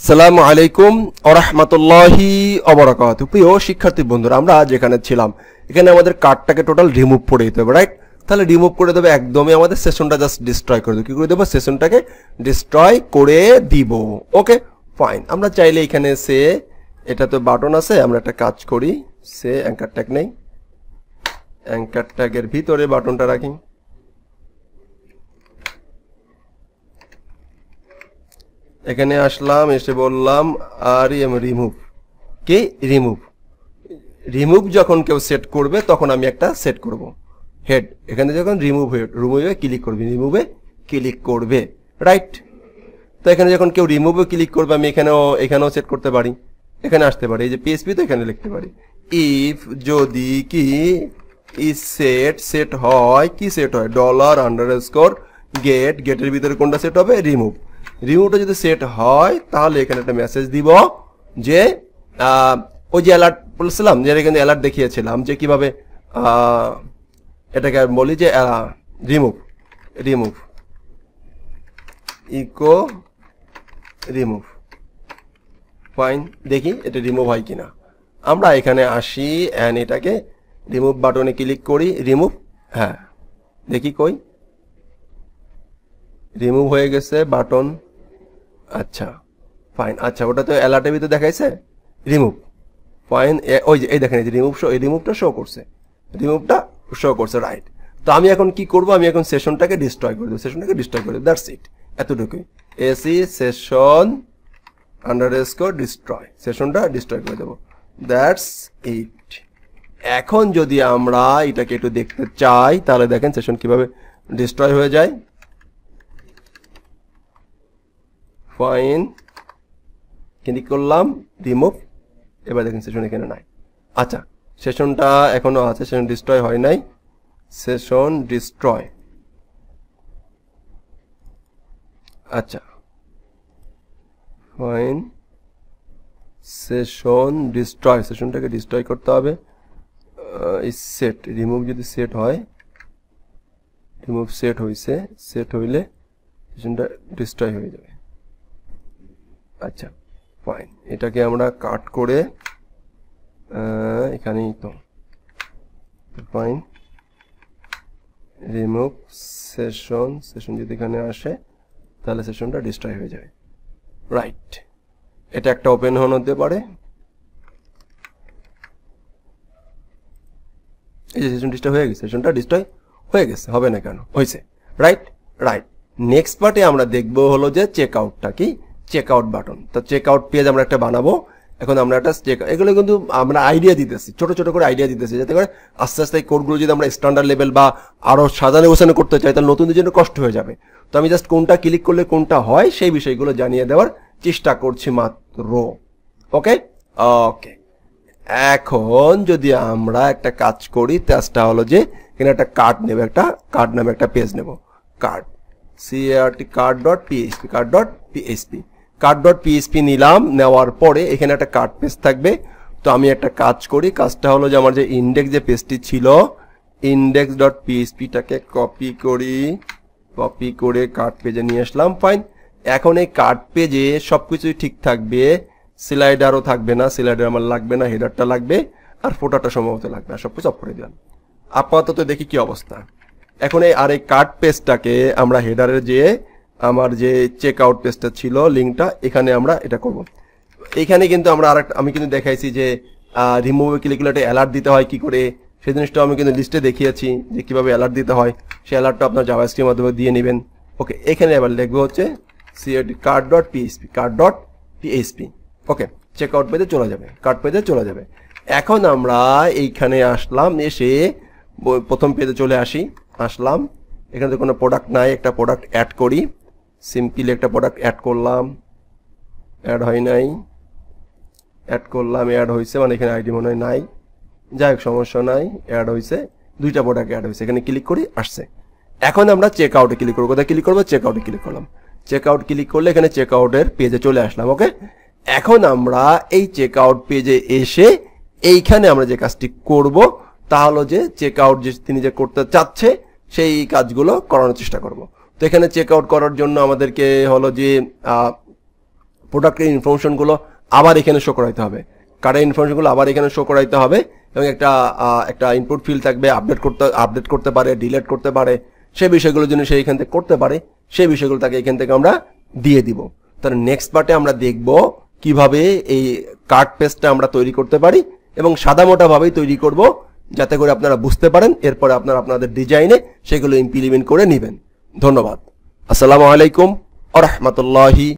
আসসালামু আলাইকুম ওয়া রাহমাতুল্লাহি ওয়া বারাকাতুহু। প্রিয় শিক্ষার্থী বন্ধুরা, আমরা যেখানে ছিলাম এখানে আমাদের কার্ডটাকে টোটাল রিমুভ করে দিতে হবে, রাইট? তাহলে রিমুভ করে দেবে, একদমই আমাদের সেশনটা জাস্ট ডিস্ট্রয় করে দেবো। কি করে দেবো? সেশনটাকে ডিস্ট্রয় করে দিব। Okay fine. আমরা চাইলে এখানে সে, এটা তো বাটন আছে, আমরা একটা কাজ করি, সে অ্যাঙ্কার ট্যাগ নেই, অ্যাঙ্কার ট্যাগের ভিতরে বাটনটা রাখি। এখানে আসলাম, এসে বললাম আর রিমুভ। কি রিমুভ? রিমুভ যখন কেউ সেট করবে তখন আমি একটা সেট করব হেড। এখানে যখন রিমুভ রিমুভে ক্লিক করবে, রিমুভে ক্লিক করবে, রাইট? তো এখানে যখন কেউ রিমুভে ক্লিক করবে আমি এখানেও সেট করতে পারি, এখানে আসতে পারি, এই যে পিএইচপি তো এখানে লিখতে পারি ইফ যদি কি সেট হয়, কি সেট হয় $_ গেটের ভিতরে কোনটা সেট হবে? রিমুভটা যদি সেট হয় তাহলে এখানে একটা মেসেজ দিব যে ওই যে অ্যালার্ট বলছিলাম, যে এখানে অ্যালার্ট দেখিয়েছিলাম যে কিভাবে এটাকে বলি যে রিমুভ ইকো রিমুভ। ফাইন, দেখি এটা রিমুভ হয় কিনা। আমরা এখানে আসি অ্যান্ড এটাকে রিমুভ বাটনে ক্লিক করি, রিমুভ, হ্যাঁ দেখি কই রিমুভ হয়ে গেছে বাটন। আচ্ছা ফাইন, আচ্ছা ওটা তো অ্যালার্টের ভিতরে দেখাইছে রিমুভ। ফাইন, ওই যে এই দেখেন রিমুভটা শো করছে, রাইট? তো আমি এখন কি করব? আমি এখন সেশনটাকে ডিস্ট্রয় করে দেবো, দ্যাটস ইট, এতটুকুই। এসি সেশন _ডিস্ট্রয়, সেশনটা ডিস্ট্রয় করে দেবো, দ্যাটস ইট। এখন যদি আমরা এটাকে একটু দেখতে চাই তাহলে দেখেন সেশন কিভাবে ডিস্ট্রয় হয়ে যায়। ফাইন, ক্লিক করলাম, রিমুভ, এবার দেখেন সেশন এখানে নাই। আচ্ছা, সেশনটা এখনো আছে, সেশন ডিস্ট্রয় হয় নাই, সেশন ডিস্ট্রয়। আচ্ছা ফাইন, সেশন ডিস্ট্রয়, সেশনটাকে ডিস্ট্রয় করতে হবে। সেট রিমুভ যদি সেট হয়, রিমুভ সেট হইছে, সেট হইলে সেশনটা ডিস্ট্রয় হয়ে যাবে। আচ্ছা ফাইন, এটাকে আমরা কাট করে এখানেই তো ফাইন, রিমুভ সেশন যদি এখানে আসে তাহলে সেশনটা ডিস্ট্রয় হয়ে যাবে, রাইট? এটা একটা ওপেন হতে পারে, এই যে সেশন ডিস্ট্রয় হয়ে গেছে, সেশনটা ডিস্ট্রয় হয়ে গেছে, হবে না কেন? হয়েছে, রাইট? নেক্সট পার্টে আমরা দেখবো হলো যে চেক আউটটা কি, চেক আউট বাটন। তো চেক আউট পেজ আমরা একটা বানাবো। এখন আমরা একটা এগুলো কিন্তু আমরা আইডিয়া দিতেছি, ছোট ছোট করে আইডিয়া দিতেছি, যাতে করে আস্তে আস্তে এই কোডগুলো যদি আমরা স্ট্যান্ডার্ড লেভেল বা আরো সাজানো গোছানো করতে চাই তাহলে নতুনদের জন্য কষ্ট হয়ে যাবে। তো আমি জাস্ট কোনটা ক্লিক করলে কোনটা হয় সেই বিষয়গুলো জানিয়ে দেওয়ার চেষ্টা করছি মাত্র। ওকে, এখন যদি আমরা একটা কাজ করি, কাজটা হলো যে এখানে একটা কার্ড নেব, একটা কার্ড নামে একটা পেজ নেব, card.php নিলাম। নেওয়ার পরে এখানে একটা কার্ড পেজ থাকবে। তো আমি একটা কাজ করি, কাজটা হলো যে আমার যে ইন্ডেক্স যে পেজটি ছিল, index.phpটাকে কপি করে কার্ড পেজে নিয়ে আসলাম। ফাইন, এখন এই কার্ড পেজে সবকিছুই ঠিক থাকবে, স্লাইডারও থাকবে না, স্লাইডার আমার লাগবে না, হেডারটা লাগবে আর ফোটাটা সম্ভবত লাগবে না, সবকিছু অফ করে দিলাম। আপাতত দেখি কি অবস্থা। এখন এই কার্ড পেজটাকে আমরা হেডারে যে আমার যে চেক আউট পেজটা ছিল লিঙ্কটা, এখানে আমরা এটা করব। এখানে কিন্তু আমরা আমি কিন্তু দেখাইছি যে রিমুভ ক্লিক করলে একটা অ্যালার্ট দিতে হয় কি করে, সেই জিনিসটা আমি কিন্তু লিস্টে দেখিয়েছি যে কিভাবে অ্যালার্ট দিতে হয়। সেই অ্যালার্টটা আপনার জাভাস্ক্রিপ্টের মাধ্যমে দিয়ে নেবেন। ওকে, এখানে এবার লিখবো হচ্ছে card.php। ওকে, চেক আউট পেজে চলে যাবে, কার্ড পেজে চলে যাবে। এখন আমরা এইখানে আসলাম, এসে প্রথম পেজে চলে আসলাম। এখানে কোনো প্রোডাক্ট নাই, একটা প্রোডাক্ট অ্যাড করি। সিম্পলি একটা প্রোডাক্ট অ্যাড করলাম, অ্যাড হয় নাই, অ্যাড করলাম, অ্যাড হয়েছে, মানে এখানে আইডি মনে হয় নাই, যাই হোক সমস্যা নাই, অ্যাড হয়েছে, দুইটা প্রোডাক্ট অ্যাড হয়েছে। এখানে ক্লিক করি, আসছে। এখন আমরা চেক আউটে ক্লিক করবো, কোথায় ক্লিক করবো? চেক আউটে ক্লিক করলাম। চেক আউট ক্লিক করলে এখানে চেক আউটের পেজে চলে আসলাম। ওকে, এখন আমরা এই চেক আউট পেজে এসে এইখানে আমরা যে কাজটি করব তা হলো যে চেক আউট যে তিনি যে করতে চাচ্ছে সেই কাজগুলো করানোর চেষ্টা করব। তো এখানে চেক আউট করার জন্য আমাদেরকে হলো যে প্রোডাক্টের ইনফরমেশনগুলো আবার এখানে শো করাইতে হবে, কার্ডের ইনফরমেশনগুলো আবার এখানে শো করাইতে হবে, এবং একটা ইনপুট ফিল্ড থাকবে, আপডেট করতে পারে, ডিলিট করতে পারে, সেই বিষয়গুলো যেন সে এখান থেকে করতে পারে, সেই বিষয়গুলো তাকে এখান থেকে আমরা দিয়ে দিব। তাহলে নেক্সট পার্টে আমরা দেখব কিভাবে এই কার্ড পেজটা আমরা তৈরি করতে পারি, এবং সাদামোটা ভাবেই তৈরি করব যাতে করে আপনারা বুঝতে পারেন, এরপরে আপনারা আপনাদের ডিজাইনে সেগুলো ইমপ্লিমেন্ট করে নেবেন। ধন্যবাদ। আসসালামু আলাইকুম ওয়া রাহমাতুল্লাহি